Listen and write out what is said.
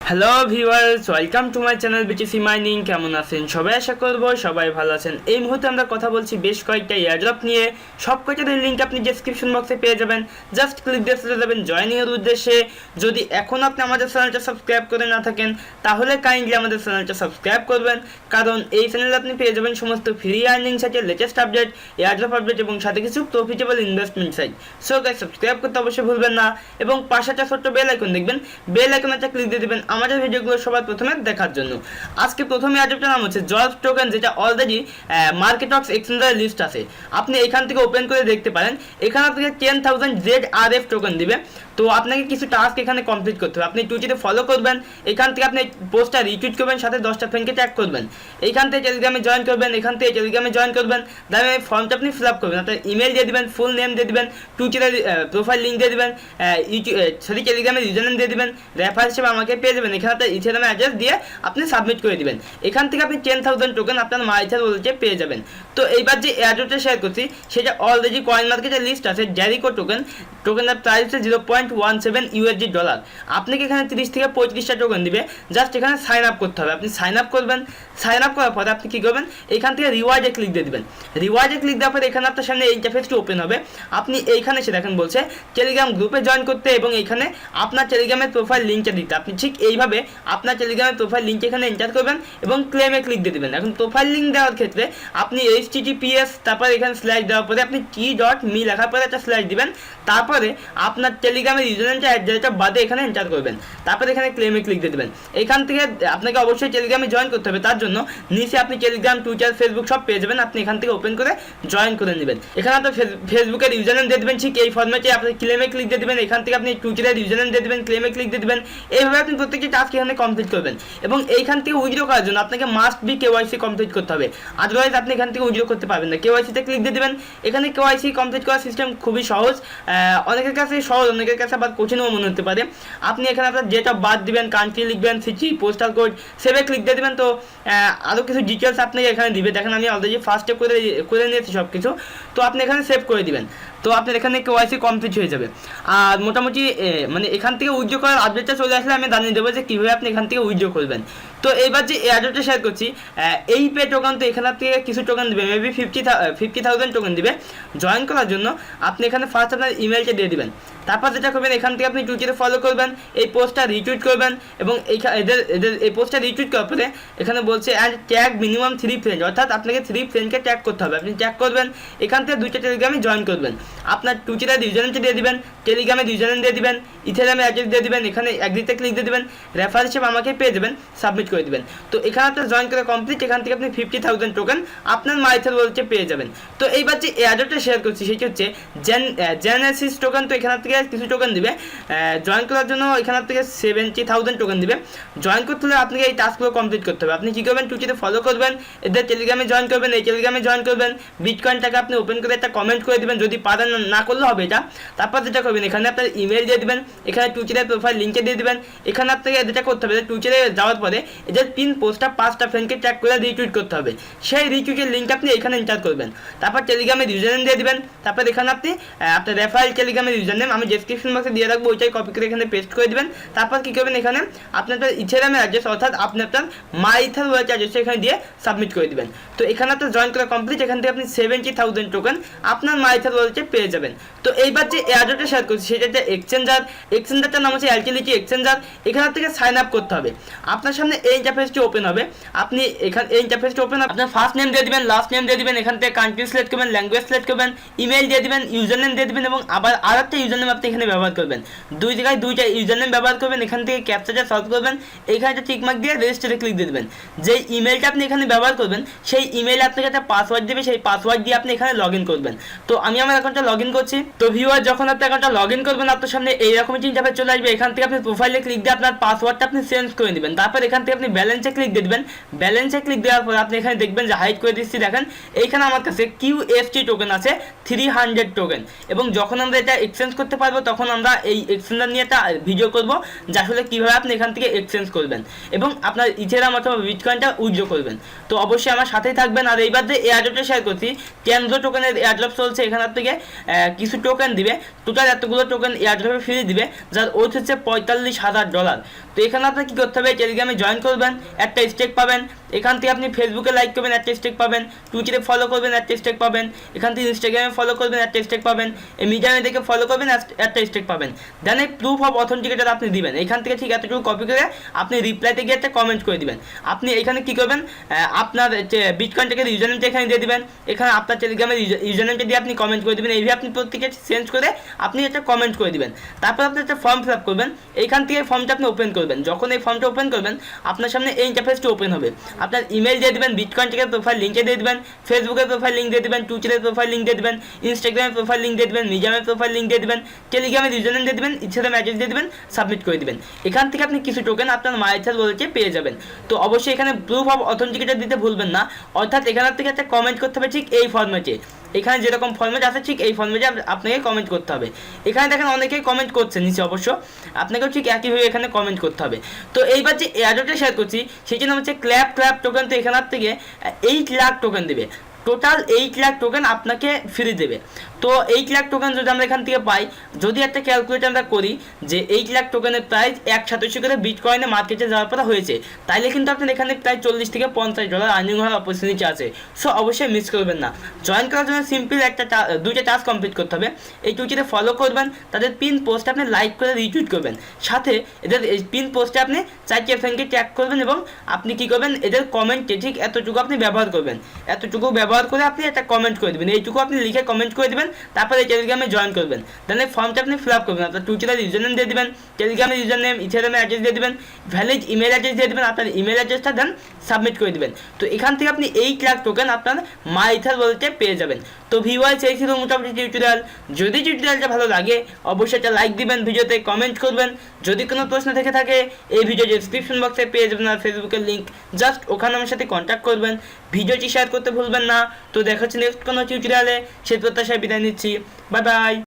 Hello viewers, welcome to my channel BTC mining. কেমন আছেন সবাই? আশা করবো সবাই ভালো আছেন। এই মুহূর্তে আমরা কথা বলছি বেশ কয়েকটা এয়ারড্রপ নিয়ে। সব কয়টার লিঙ্ক আপনি ডেসক্রিপশন বক্সে পেয়ে যাবেন। জাস্ট ক্লিক দিয়ে চলে যাবেন জয়েনিংয়ের উদ্দেশ্যে। যদি এখন আপনি আমাদের চ্যানেলটা সাবস্ক্রাইব করে না থাকেন তাহলে কাইন্ডলি আমাদের চ্যানেলটা সাবস্ক্রাইব করবেন, কারণ এই চ্যানেলে আপনি পেয়ে যাবেন সমস্ত ফ্রি আর্নিং সাইটের লেটেস্ট আপডেট, এয়ারড্রপ আপডেট এবং সাথে কিছু profitable investment site. So guys, subscribe করতে অবশ্যই ভুলবেন না এবং পাশে একটা ছোট্ট বেল আইকন দেখবেন, বেল আইকনটা ক্লিক দিয়ে দেবেন আমাদের ভিডিওগুলো সবার প্রথমে দেখার জন্য। আজকে প্রথমে এয়ারড্রপটার নাম হচ্ছে ZORF টোকেন, যেটা অলরেডি মার্কেটক্স এক্সচেঞ্জের লিস্ট আছে। আপনি এখান থেকে ওপেন করে দেখতে পারেন। এখান থেকে 10,000 ZRF টোকেন দিবে। তো আপনাকে কিছু টাস্ক এখানে কমপ্লিট করতে হবে। আপনি টুইটারে ফলো করবেন, এখান থেকে আপনি পোস্টটা রিটুইট করবেন, সাথে 10টা ফ্রেন্ডকে ট্যাগ করবেন। এইখান থেকে টেলিগ্রামে জয়েন করবেন, এখান থেকে টেলিগ্রামে জয়েন করবেন। তাহলে ফর্মটা আপনি ফিল আপ করবেন, আপনার ইমেল দিয়ে দেবেন, ফুল নেম দিয়ে দেবেন, টুইটারের প্রোফাইল লিঙ্ক দিয়ে দেবেন, টেলিগ্রামের ইউজার নেম দিয়ে দেবেন, রেফার হিসেবে আমাকে পেয়ে যাবেন। এখানে আপনার ইথেরিয়ামের অ্যাড্রেস দিয়ে আপনি সাবমিট করে দিবেন। এখান থেকে আপনি 10,000 টোকেন আপনার মাইথার ওয়ালেটে পেয়ে যাবেন। তো এইবার যে এয়ারড্রপটা শেয়ার করছি সেটা অলরেডি কয়েন মার্কেটের লিস্ট আছে। জেরিকো টোকেনের প্রাইস হচ্ছে $0.17 আপনাকে এখানে 30 থেকে 35টা টোকেন দিবে। জাস্ট এখানে সাইন আপ করতে হবে। আপনি সাইন আপ করবেন, সাইন আপ করার পরে আপনি কী করবেন, এখান থেকে রিওয়ার্ডে ক্লিক দিয়ে দেবেন। রিওয়ার্ডে ক্লিক দেওয়ার পরে এখানে আপনার সামনে এই ইন্টারফেসটি ওপেন হবে। আপনি এইখানে এসে দেখেন বলছে টেলিগ্রাম গ্রুপে জয়েন করতে এবং এইখানে আপনার টেলিগ্রামের প্রোফাইল লিঙ্কটা দিতে। আপনি ঠিক এইভাবে আপনার টেলিগ্রামের প্রোফাইল লিঙ্ক এখানে এন্টার করবেন এবং ক্লেমে ক্লিক দিয়ে দেবেন। এখন প্রোফাইল লিঙ্ক দেওয়ার ক্ষেত্রে আপনি HTTPS তারপরে এখানে স্ল্যাশ দেওয়ার পরে আপনি t.me লেখার পরে একটা স্ল্যাশ দিবেন। তারপরে আপনার টেলিগ্রামের ইউজারনেমটা অ্যাড্রেসটা বাদে এখানে এন্টার করবেন। তারপরে এখানে ক্লেমে ক্লিক দিয়ে দেবেন। এখান থেকে আপনাকে অবশ্যই টেলিগ্রামে জয়েন করতে হবে। তার জন্য নিচে আপনি টেলিগ্রাম, টুইটার, ফেসবুক সব পেয়ে যাবেন। আপনি এখান থেকে ওপেন করে জয়েন করে নেবেন। এখানে আপনার ফেসবুকের ইউজারনেম দিয়ে দেবেন, ঠিক এই ফরম্যাটে আপনি ক্লেমে ক্লিক দিয়ে দেবেন। এখান থেকে আপনি টুইটারের ইউজারনেম দিয়ে দেবেন, ক্লেমে ক্লিক দিয়ে দেবেন। এইভাবে আপনি প্রত্যেকটি টাস্ক এখানে কমপ্লিট করবেন এবং এইখান থেকে উইথড্র করার জন্য আপনাকে মাস্ট বি কেওয়াইসি কমপ্লিট করতে হবে, আদারওয়াইজ আপনি এখান থেকে উইথড্র করতে পারবেন না। কেওয়াইসিতে ক্লিক দিয়ে দেবেন। এখানে কেওয়াইসি কমপ্লিট করার সিস্টেম খুবই সহজ, অনেকের কাছে সহজ, অনেকের কাছে আবার কঠিনও মনে হতে পারে। আপনি এখানে আপনার ডেট অফ বার্থ দিবেন, কান্ট্রি লিখবেন, সিটি, পোস্টাল কোড, সেভে ক্লিক দিয়ে দেবেন। তো আরও কিছু ডিটেলস আপনাকে এখানে দিবে। দেখেন আমি অলরেডি ফার্স্টে করে নিয়েছি সব কিছু। তো আপনি এখানে সেভ করে দিবেন। তো আপনার এখানে কেওয়াইসি কমপ্লিট হয়ে যাবে। আর মোটামুটি মানে এখান থেকে উইথড্র করার আপডেটটা চলে আসলে আমি জানিয়ে দেবো যে কীভাবে আপনি এখান থেকে উইথড্র করবেন। তো এইবার যে এয়ারড্রপটা শেয়ার করছি, এইপে টোকেন, তো এখান থেকে কিছু টোকেন দেবে, মেবি 50,000 টোকেন দিবে। জয়েন করার জন্য আপনি এখানে ফার্স্ট আপনার ইমেলটা দিয়ে দেবেন। তারপর যেটা করবেন, এখান থেকে আপনি টুইটারে ফলো করবেন, এই পোস্টটা রিটুইট করবেন এবং এদের এই পোস্টটা রিটুইট করার পরে এখানে বলছে অ্যান্ড ট্যাগ মিনিমাম 3 ফ্রেন্ড, অর্থাৎ আপনাকে 3 ফ্রেন্ডকে ট্যাগ করতে হবে। আপনি ট্যাগ করবেন, এখান থেকে 2টা টেলিগ্রামে জয়েন করবেন। আপনার টুইটারের ইউজারনেমটা দিয়ে দিবেন, টেলিগ্রামের ইউজারনেম দিয়ে দিবেন, ইথেরিয়ামের অ্যাড্রেস দিয়ে দিবেন, এখানে অ্যাগ্রিতে ক্লিক দিয়ে দেবেন, রেফার হিসেবে আমাকে পেয়ে যাবেন, সাবমিট করে দিবেন। তো এখানে আপনার জয়েন করা কমপ্লিট। এখান থেকে আপনি 50,000 টোকেন আপনার মাইথার ওয়ালেটে পেয়ে যাবেন। তো এইবার যে এয়ারড্রপটা শেয়ার করছি সেটি হচ্ছে জেনেসিস টোকেন। তো এখান থেকে কিছু টোকেন দিবে জয়েন করার জন্য, এখান থেকে 70,000 টোকেন দিবে। জয়েন করতে হলে আপনাকে এই টাস্কগুলো কমপ্লিট করতে হবে। আপনি কী করবেন, টুইটারে ফলো করবেন, এদের টেলিগ্রামে জয়েন করবেন, এই টেলিগ্রামে জয়েন করবেন, বিটকয়েনটাকে আপনি ওপেন করে একটা কমেন্ট করে দেবেন, যদি পারেন না করলে হবে এটা। তারপর যেটা করবেন, এখানে আপনার ইমেল দিয়ে দেবেন, এখানে টুইটারের প্রোফাইল লিঙ্কে দিয়ে দেবেন। এখানে আপনাকে যেটা করতে হবে, টুইটারে যাওয়ার পরে এদের পিন পোস্টটা 5টা ফ্রেন্ডকে ট্যাগ করে রিটুইট করতে হবে। সেই রিটুইটের লিঙ্ক আপনি এখানে এন্টার করবেন। তারপর টেলিগ্রামের ইউজারনেম দিয়ে দেবেন। তারপর এখানে আপনি আপনার রেফারেল টেলিগ্রামের ইউজারনেম আমি ডেসক্রিপশন বক্সে দিয়ে রাখবো, ওইটাই কপি করে এখানে পেস্ট করে দেবেন। তারপর কী করবেন, এখানে আপনার ইথেরিয়ামের অ্যাড্রেস, অর্থাৎ আপনি আপনার মাইথার ওয়ালেট অ্যাড্রেসটা এখানে দিয়ে সাবমিট করে দেবেন। তো এখানে আপনার জয়েন করা কমপ্লিট। এখান থেকে আপনি 70,000 টোকেন আপনার মাইথার ওয়ালেটে পেয়ে যাবেন। তো এইবার যে এয়ারড্রপটা শেয়ার করছি সেটা একটা এক্সচেঞ্জারটার নাম হচ্ছে অ্যালটিলিটি এক্সচেঞ্জার। এখান থেকে সাইন আপ করতে হবে। আপনার সামনে এই ইন্টারফেসটি ওপেন হবে। আপনি এখানে এই ইন্টারফেসটি ওপেন হবে, আপনার ফার্স্ট নেম দিয়ে দিবেন, লাস্ট নেম দিয়ে দিবেন, এখান থেকে কান্ট্রি সিলেক্ট করবেন, ল্যাঙ্গুয়েজ সিলেক্ট করবেন, ইমেল দিয়ে দিবেন, ইউজার নেম দিয়ে দিবেন এবং আবার আর একটা ইউজার নেম আপনি এখানে ব্যবহার করবেন। দুই জায়গায় 2টা ইউজার নেম ব্যবহার করবেন। এখান থেকে ক্যাপচাটা সলভ করবেন, এখানে একটা টিকমার্ক দিয়ে রেজিস্টারে ক্লিক দিয়ে দেবেন। যেই ইমেলটা আপনি এখানে ব্যবহার করবেন সেই ইমেইলে আপনাকে একটা পাসওয়ার্ড দেবে, সেই পাসওয়ার্ড দিয়ে আপনি এখানে লগ ইন করবেন। তো আমি আমার অ্যাকাউন্টটা লগ ইন করছি। তো ভিউয়ার, যখন আপনি অ্যাকাউন্টটা লগ ইন করবেন আপনার সামনে এইরকম একটি ইন্টারফেস চলে আসবে। এখান থেকে আপনি প্রোফাইলে ক্লিক দিয়ে আপনার পাসওয়ার্ডটা আপনি চেঞ্জ করে নেবেন। তারপর এখান থেকে আপনি ব্যালেন্সে ক্লিক দিয়ে দেবেন। ব্যালেন্সে ক্লিক দেওয়ার পর আপনি এখানে দেখবেন যে হাইড করে দিচ্ছি। দেখেন এইখানে আমার কাছে QST টোকেন আছে 300 টোকেন, এবং যখন আমরা এটা এক্সচেঞ্জ করতে পারবো তখন আমরা এই এক্সচেঞ্জার নিয়ে একটা ভিডিও করবো যে আসলে কীভাবে আপনি এখান থেকে এক্সচেঞ্জ করবেন এবং আপনার ইথেরিয়াম অথবা বিটকয়েনটা উইথড্র করবেন। তো অবশ্যই আমার সাথেই থাকবেন। আর এইবার যে এয়ারড্রপটা শেয়ার করছি, TENZO টোকেনের এয়ারড্রপ চলছে। এখান থেকে কিছু টোকেন দিবে, টোটাল এতগুলো টোকেন এয়ারড্রপে ফ্রি দিবে, যার ওয়েট হচ্ছে $45,000। তো এখানে আপনার কী করতে হবে, টেলিগ্রামে জয়েন করবেন, একটা স্টেক পাবেন। এখান থেকে আপনি ফেসবুকে লাইক করবেন, একটা স্টেক পাবেন। টুইটারে ফলো করবেন, একটা স্টেক পাবেন। এখান থেকে ইনস্টাগ্রামে ফলো করবেন, একটা স্টেক পাবেন। এই মিডিয়ামে দেখে ফলো করবেন, একটা স্টেক পাবেন। দেন এই প্রুফ অফ অথেন্টিকেটার আপনি দিবেন। এখান থেকে ঠিক এতটুকু কপি করে আপনি রিপ্লাইতে গিয়ে একটা কমেন্ট করে দিবেন। আপনি এখানে কী করবেন, আপনার বিটকয়েনটাকে ইউজারনেমটা এখানে দিয়ে দিবেন। এখানে আপনার টেলিগ্রামের ইউজারনেমটা দিয়ে আপনি কমেন্ট করে দিবেন। এইভাবে আপনি প্রত্যেকে চেঞ্জ করে আপনি একটা কমেন্ট করে দিবেন। তারপর আপনি একটা ফর্ম ফিল আপ করবেন। এইখান থেকে ফর্মটা আপনি ওপেন করবেন। যখন এই ফর্মটা ওপেন করবেন, আপনার সামনে এই ইন্টারফেসটি ওপেন হবে। আপনার ইমেল দিয়ে দেবেন, বিটকয়েনটাকে প্রোফাইল লিঙ্কে দিয়ে দেবেন, ফেসবুকের প্রোফাইল লিঙ্ক দিয়ে দেবেন, টুইটারের প্রোফাইল লিঙ্ক দিয়ে দেবেন, ইনস্টাগ্রামের প্রোফাইল লিঙ্ক দিয়ে দেবেন, মিডিয়ামের প্রোফাইল লিঙ্ক দিয়ে দেবেন, টেলিগ্রামের ইউজারনেম দিয়ে দেবেন, ইচ্ছাতে ম্যাসেজ দিয়ে দেবেন, সাবমিট করে দিবেন। এখান থেকে আপনি কিছু টোকেন আপনার মাইথাস ওয়ালেটে পেয়ে যাবেন। তো অবশ্যই এখানে প্রুফ অফ অথেন্টিকেটার দিতে ভুলবেন না। অর্থাৎ এখান থেকে একটা কমেন্ট করতে হবে ঠিক এই ফরম্যাটে। এখানে যেরকম ফরম্যাট আছে ঠিক এই ফরম্যাটে আপনাকে কমেন্ট করতে হবে। এখানে দেখেন অনেকেই কমেন্ট করছে নিচে, অবশ্য আপনাকেও ঠিক একইভাবে এখানে কমেন্ট করতে হবে। তো এইবার যে এয়ারড্রপটা শেয়ার করছি সেই জন্য হচ্ছে ক্ল্যাপ টোকেন। তো এখান থেকে 8 লাখ টোকেন দেবে, টোটাল 8 লাখ টোকেন আপনাকে ফ্রি দেবে। তো 8 লাখ টোকেন যদি আমরা এখান থেকে পাই, যদি একটা ক্যালকুলেট আমরা করি যে 8 লাখ টোকেনের প্রাইস 1.87 করে বিটকয়েনে মার্কেটে যাওয়ার পর হয়েছে, তাইলে কিন্তু আপনার এখানে প্রায় $40 থেকে $50 আর্নিং হওয়ার অপরচুনিটি আছে। সো অবশ্যই মিস করবেন না। জয়েন করার জন্য সিম্পল দুইটা টাস্ক কমপ্লিট করতে হবে। এই টুইটারে ফলো করবেন, তাদের পিন পোস্টে আপনি লাইক করে রিটুইট করবেন, সাথে এদের এই পিন পোস্টে আপনি 4টি ফ্রেন্ডকে ট্যাগ করবেন এবং আপনি কী করবেন, এদের কমেন্টে ঠিক এতটুকু আপনি ব্যবহার করবেন। এতটুকু ব্যবহার করে আপনি একটা কমেন্ট করে দেবেন, এইটুকু আপনি লিখে কমেন্ট করে দেবেন। তারপরে এই টেলিগ্রামে জয়েন করবেন। দেন এই ফর্মটা আপনি ফিল আপ করবেন। আপনার টুইটারের ইউজারনেম দিয়ে দেবেন, টেলিগ্রামের ইউজারনেম, ইথেরিয়ামের অ্যাড্রেস দিয়ে দেবেন, ভ্যালিড ইমেল অ্যাড্রেস দিয়ে দেবেন, আপনার ইমেল অ্যাড্রেসটা দেন সাবমিট করে দেবেন। তো এখান থেকে আপনি 8 লাখ টোকেন আপনার মাইথাস ওয়ালেটে পেয়ে যাবেন। তো ভিউয়ার্স, এই ছিল মোটামুটি টিউটোরিয়াল। যদি টিউটোরিয়ালটা ভালো লাগে অবশ্যই একটা লাইক দিবেন, ভিডিওতে কমেন্ট করবেন। যদি কোনো প্রশ্ন থেকে থাকে এই ভিডিও ডেসক্রিপশন বক্সে পেয়ে যাবেন আর ফেসবুকের লিঙ্ক, জাস্ট ওখানে আমার সাথে কন্ট্যাক্ট করবেন। ভিডিওটি শেয়ার করতে ভুলবেন না। তো দেখা হচ্ছে নেক্সট কোনো টিউটোরিয়ালে, সেই প্রত্যাশায় বিদায় নিচ্ছি। Bye bye.